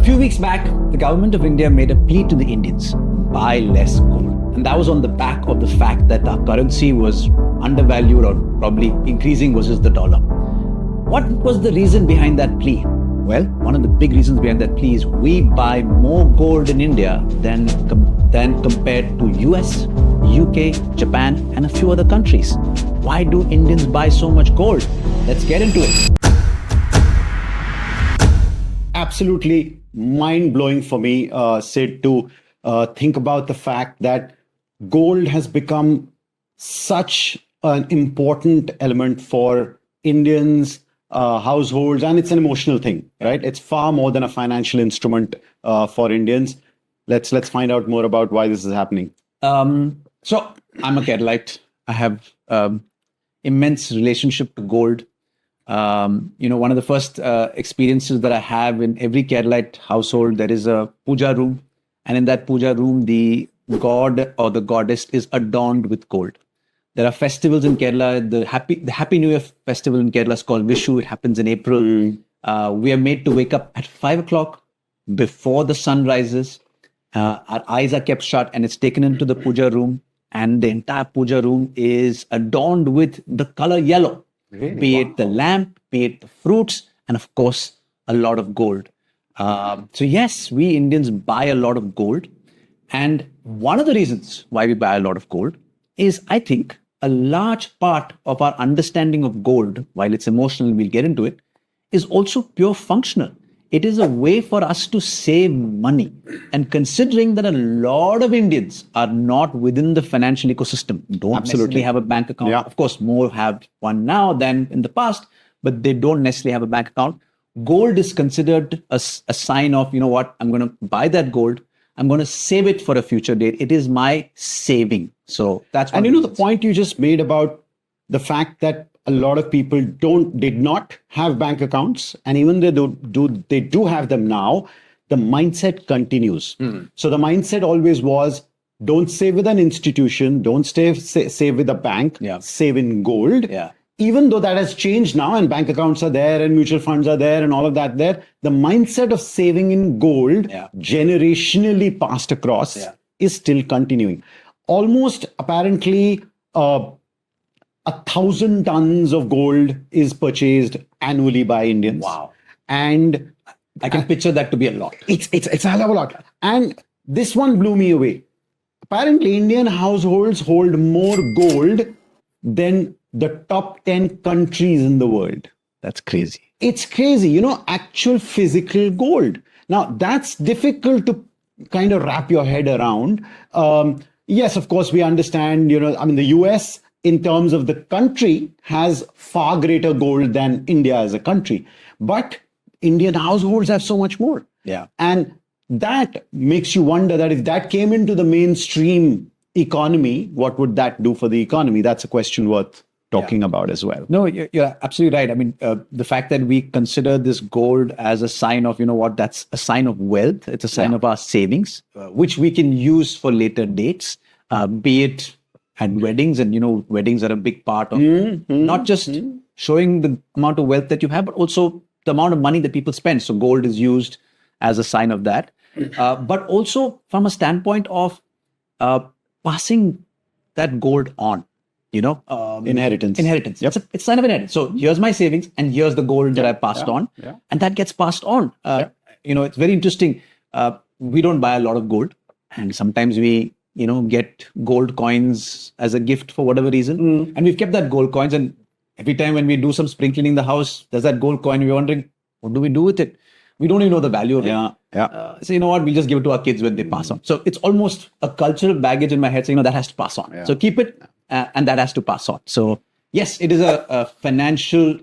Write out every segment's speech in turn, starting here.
few weeks back, the government of India made a plea to the Indians, buy less gold. And that was on the back of the fact that our currency was undervalued or probably increasing versus the dollar. What was the reason behind that plea? Well, one of the big reasons behind that plea is we buy more gold in India than compared to US, UK, Japan, and a few other countries. Why do Indians buy so much gold? Let's get into it. Absolutely mind-blowing for me, Sid, to think about the fact that gold has become such an important element for Indians, households, and it's an emotional thing, right? It's far more than a financial instrument for Indians. Let's find out more about why this is happening. So I'm a Keralite. I have immense relationship to gold. One of the first experiences that I have in every Keralite household, there is a puja room. And in that puja room, the god or the goddess is adorned with gold. There are festivals in Kerala. The Happy New Year festival in Kerala is called Vishu. It happens in April. We are made to wake up at 5 o'clock before the sun rises. Our eyes are kept shut and it's taken into the puja room. And the entire puja room is adorned with the color yellow. Really? Be it the lamp, be it the fruits, and of course, a lot of gold. So yes, we Indians buy a lot of gold. And one of the reasons why we buy a lot of gold is, I think, a large part of our understanding of gold, while it's emotional, we'll get into it, is also pure functional. It is a way for us to save money. And considering that a lot of Indians are not within the financial ecosystem, don't necessarily have a bank account. Yeah. Of course, more have one now than in the past, but they don't necessarily have a bank account. Gold is considered a sign of, you know what, I'm going to buy that gold. I'm going to save it for a future date. It is my saving. So that's one. And the point you just made about the fact that a lot of people did not have bank accounts, and even they do have them now, the mindset continues. So the mindset always was, don't save with an institution, don't save with a bank, save in gold. Yeah. Even though that has changed now and bank accounts are there and mutual funds are there and all of that there, the mindset of saving in gold, generationally passed across, is still continuing. Almost apparently 1,000 tons of gold is purchased annually by Indians. Wow. And I can picture that to be a lot. It's a hell of a lot. And this one blew me away. Apparently, Indian households hold more gold than the top 10 countries in the world. That's crazy. It's crazy, actual physical gold. Now, that's difficult to kind of wrap your head around. Yes, of course, we understand, the US, in terms of the country, has far greater gold than India as a country. But Indian households have so much more. Yeah. And that makes you wonder that if that came into the mainstream economy, what would that do for the economy? That's a question worth talking about as well. No, you're absolutely right. I mean, the fact that we consider this gold as a sign of, that's a sign of wealth. It's a sign of our savings, which we can use for later dates, be it at weddings. And, weddings are a big part of not just showing the amount of wealth that you have, but also the amount of money that people spend. So gold is used as a sign of that. But also from a standpoint of passing that gold on. Inheritance. Yep. It's a sign of inheritance. So here's my savings and here's the gold that I passed on. Yeah. And that gets passed on. It's very interesting. We don't buy a lot of gold. And sometimes we, get gold coins as a gift for whatever reason. And we've kept that gold coins. And every time when we do some spring cleaning in the house, there's that gold coin. We're wondering, what do we do with it? We don't even know the value of it. So you know what? We'll just give it to our kids when they pass on. So it's almost a cultural baggage in my head. So, that has to pass on. So keep it. And that has to pass on. So yes, it is a financial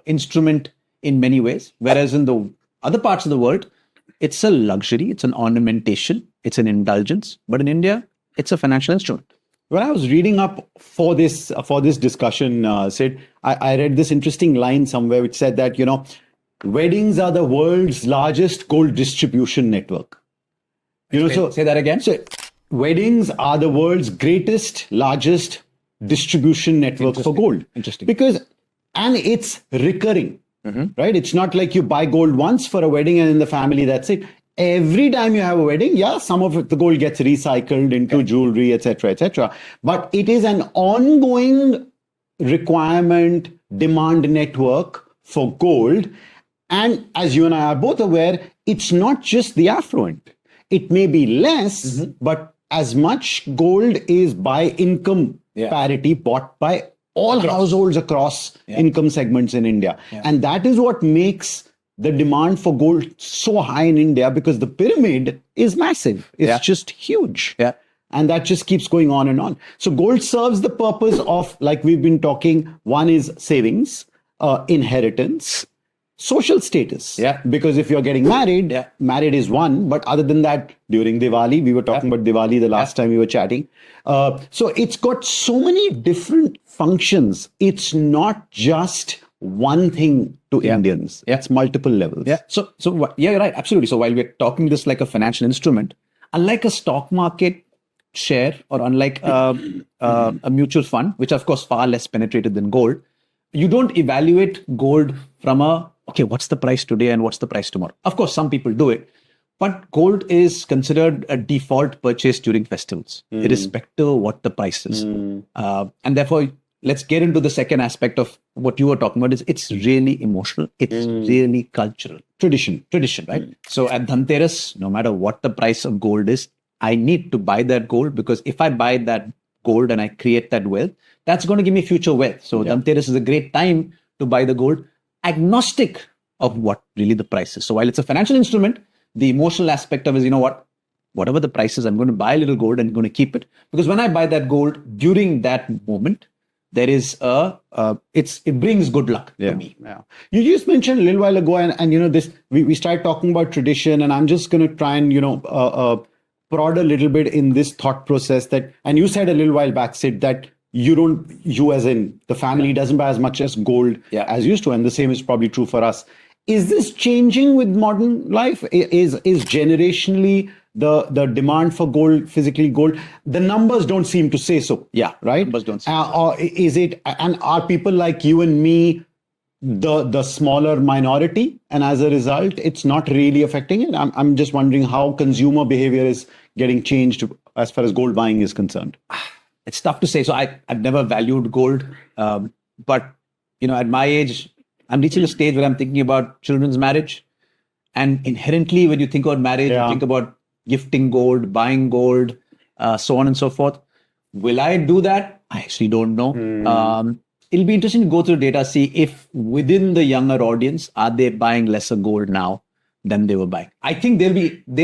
instrument in many ways. Whereas in the other parts of the world, it's a luxury, it's an ornamentation, it's an indulgence. But in India, it's a financial instrument. When I was reading up for this discussion, Sid, I read this interesting line somewhere which said that, weddings are the world's largest gold distribution network. Say that again. So, weddings are the world's largest distribution network for gold. Interesting. And it's recurring. right? It's not like you buy gold once for a wedding and in the family, that's it. Every time you have a wedding, some of the gold gets recycled into jewelry, etc., etc. But it is an ongoing requirement, demand network for gold. And as you and I are both aware, it's not just the affluent. It may be less, but as much gold is by income parity bought by all households across income segments in India. And that is what makes the demand for gold so high in India, because the pyramid is massive. It's just huge. And that just keeps going on and on. So gold serves the purpose of, like we've been talking, one is savings, inheritance, social status. Because if you're getting married, married is one. But other than that, during Diwali, we were talking about Diwali the last time we were chatting. So it's got so many different functions. It's not just one thing to Indians. It's multiple levels. So you're right. Absolutely. So while we're talking this like a financial instrument, unlike a stock market share or unlike a mutual fund, which are of course far less penetrated than gold, you don't evaluate gold from okay, what's the price today and what's the price tomorrow? Of course, some people do it, but gold is considered a default purchase during festivals, irrespective of what the price is. And therefore, let's get into the second aspect of what you were talking about. Is it's really emotional. It's really cultural. Tradition, right? So at Dhanteras, no matter what the price of gold is, I need to buy that gold, because if I buy that gold and I create that wealth, that's going to give me future wealth. So Dhanteras is a great time to buy the gold, agnostic of what really the price is. So while it's a financial instrument, the emotional aspect of it is, you know what, whatever the price is, I'm going to buy a little gold and I'm going to keep it. Because when I buy that gold during that moment, there is it brings good luck to me. You just mentioned a little while ago, and you know, this, we started talking about tradition, and I'm just going to try and, prod a little bit in this thought process that, and you said a little while back, Sid, that you as in the family doesn't buy as much as gold as used to, and the same is probably true for us. Is this changing with modern life? Is generationally the demand for gold, physically gold, the numbers don't seem to say so. Right? Numbers don't say or is it, and are people like you and me the smaller minority, and as a result, it's not really affecting it? I'm just wondering how consumer behavior is getting changed as far as gold buying is concerned. It's tough to say. So I've never valued gold, but at my age, I'm reaching a stage where I'm thinking about children's marriage, and inherently, when you think about marriage, you think about gifting gold, buying gold, so on and so forth. Will I do that? I actually don't know. It'll be interesting to go through data, see if within the younger audience, are they buying lesser gold now than they were buying? I think they'll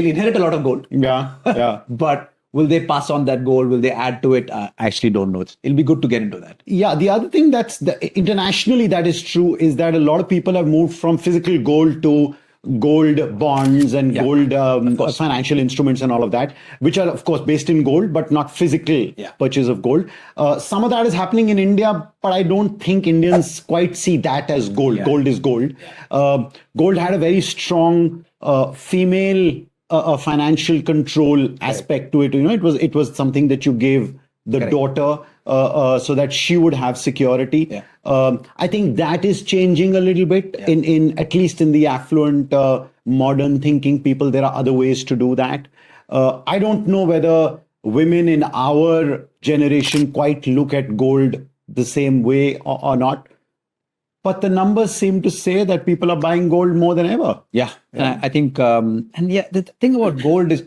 inherit a lot of gold. But will they pass on that gold? Will they add to it? I actually don't know. It'll be good to get into that. The other thing internationally that is true is that a lot of people have moved from physical gold to gold bonds and gold financial instruments and all of that, which are of course based in gold, but not physical purchase of gold. Some of that is happening in India, but I don't think Indians quite see that as gold. Gold is gold. Gold had a very strong female financial control aspect to it. It was something that you gave the daughter so that she would have security. I think that is changing a little bit in at least in the affluent modern thinking people. There are other ways to do that. I don't know whether women in our generation quite look at gold the same way or not. But the numbers seem to say that people are buying gold more than ever. And I think, the thing about gold is,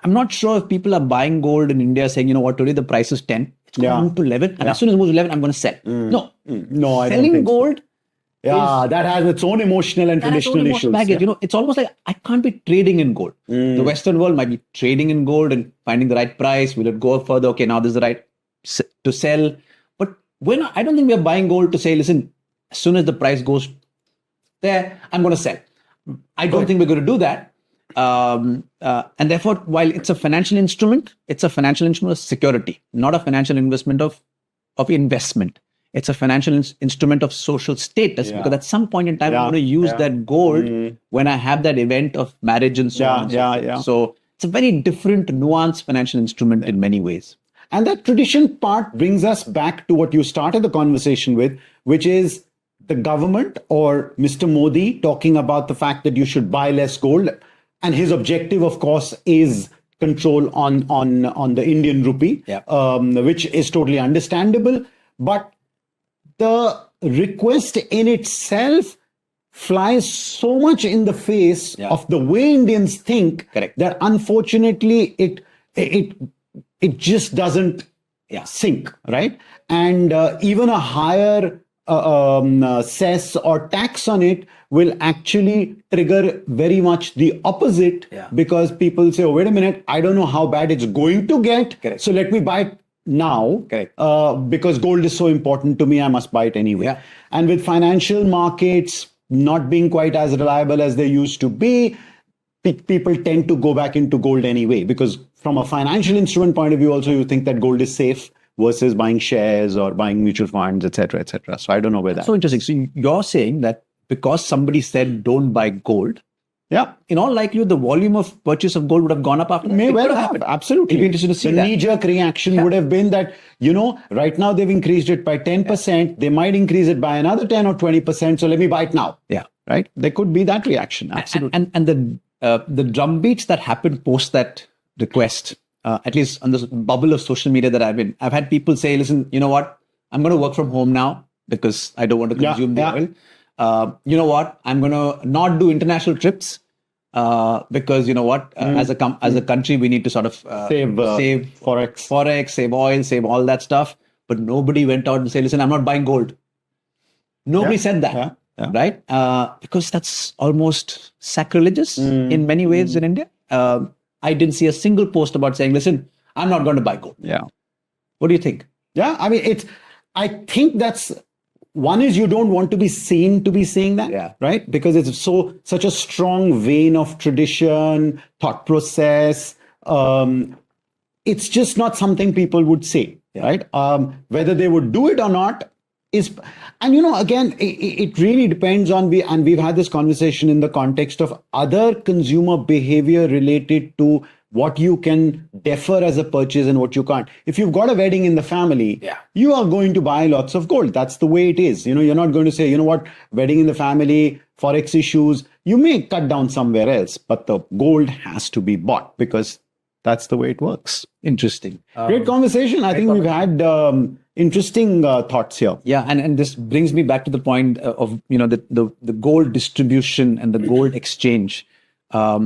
I'm not sure if people are buying gold in India saying, you know what, today the price is 10, it's going to move to 11, and as soon as it moves to 11, I'm going to sell. No, I selling don't think gold. So. That has its own emotional and traditional issues. Baggage. It's almost like I can't be trading in gold. The Western world might be trading in gold and finding the right price. Will it go further? Okay, now this is the right to sell. But I don't think we're buying gold to say, listen, as soon as the price goes there, I'm going to sell. I don't think we're going to do that. And therefore, while it's a financial instrument, it's a financial instrument of security, not a financial investment of investment. It's a financial instrument of social status, because at some point in time, I'm going to use that gold when I have that event of marriage and so on. So it's a very different, nuanced financial instrument in many ways. And that tradition part brings us back to what you started the conversation with, which is the government or Mr. Modi talking about the fact that you should buy less gold, and his objective, of course, is control on the Indian rupee, Yeah. Which is totally understandable. But the request in itself flies so much in the face Yeah. of the way Indians think Correct. that unfortunately it just doesn't Yeah. sink, right? And even a higher cess or tax on it will actually trigger very much the opposite, Yeah. because people say, oh, wait a minute, I don't know how bad it's going to get. Correct. So let me buy it now. Correct. Because gold is so important to me, I must buy it anyway. Yeah. And with financial markets not being quite as reliable as they used to be, people tend to go back into gold anyway, because from a financial instrument point of view, also you think that gold is safe versus buying shares or buying mutual funds, etc., etc. So I don't know where that. So interesting. So you're saying that because somebody said don't buy gold, Yeah, in all likelihood, the volume of purchase of gold would have gone up after that. may It well could have. happened. Absolutely. It'd be interesting to see the that. knee-jerk reaction would have been that, right now they've increased it by 10%. They might increase it by another 10 or 20%. So let me buy it now. Yeah. Right? There could be that reaction. Absolutely. And the drumbeats that happened post that request, at least on the bubble of social media that I've had people say, listen, you know what? I'm going to work from home now because I don't want to Yeah, consume the yeah. oil. You know what? I'm going to not do international trips because you know what? As a country, we need to sort of Save forex, save oil, save all that stuff. But nobody went out and said, listen, I'm not buying gold. Nobody Yeah, said that. yeah, yeah. Right? Because that's almost sacrilegious in many ways in India. I didn't see a single post about saying, listen, I'm not going to buy gold. Yeah. What do you think? Yeah. I mean, I think that's one is you don't want to be seen to be saying that, Yeah. right? Because it's such a strong vein of tradition, thought process. It's just not something people would say, right? Whether they would do it or not is, and again, it really depends on and we've had this conversation in the context of other consumer behavior related to what you can defer as a purchase and what you can't. If you've got a wedding in the family, Yeah. you are going to buy lots of gold. That's the way it is. You're not going to say, you know what, wedding in the family, forex issues, you may cut down somewhere else, but the gold has to be bought because that's the way it works. Interesting. Great conversation. I think we've had interesting thoughts here. Yeah, and this brings me back to the point of the gold distribution and the gold exchange.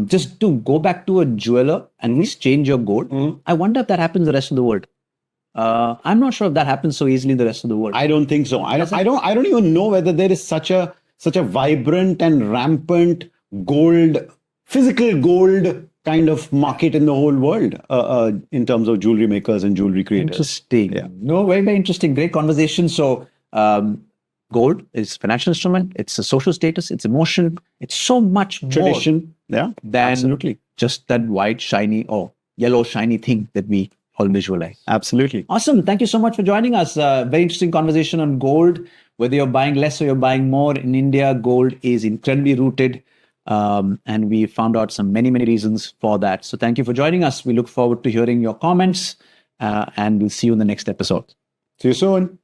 Just to go back to a jeweler and exchange your gold, I wonder if that happens in the rest of the world. I'm not sure if that happens so easily in the rest of the world. I don't think so. I don't even know whether there is such a vibrant and rampant physical gold kind of market in the whole world in terms of jewelry makers and jewelry creators. Interesting. Yeah. No, very, very interesting. Great conversation. So, gold is financial instrument. It's a social status. It's emotion. It's so much more Tradition. Yeah. than Absolutely. just that white, shiny or yellow, shiny thing that we all visualize. Absolutely. Awesome. Thank you so much for joining us. Very interesting conversation on gold. Whether you're buying less or you're buying more in India, gold is incredibly rooted. And we found out many reasons for that. So thank you for joining us. We look forward to hearing your comments and we'll see you in the next episode. See you soon.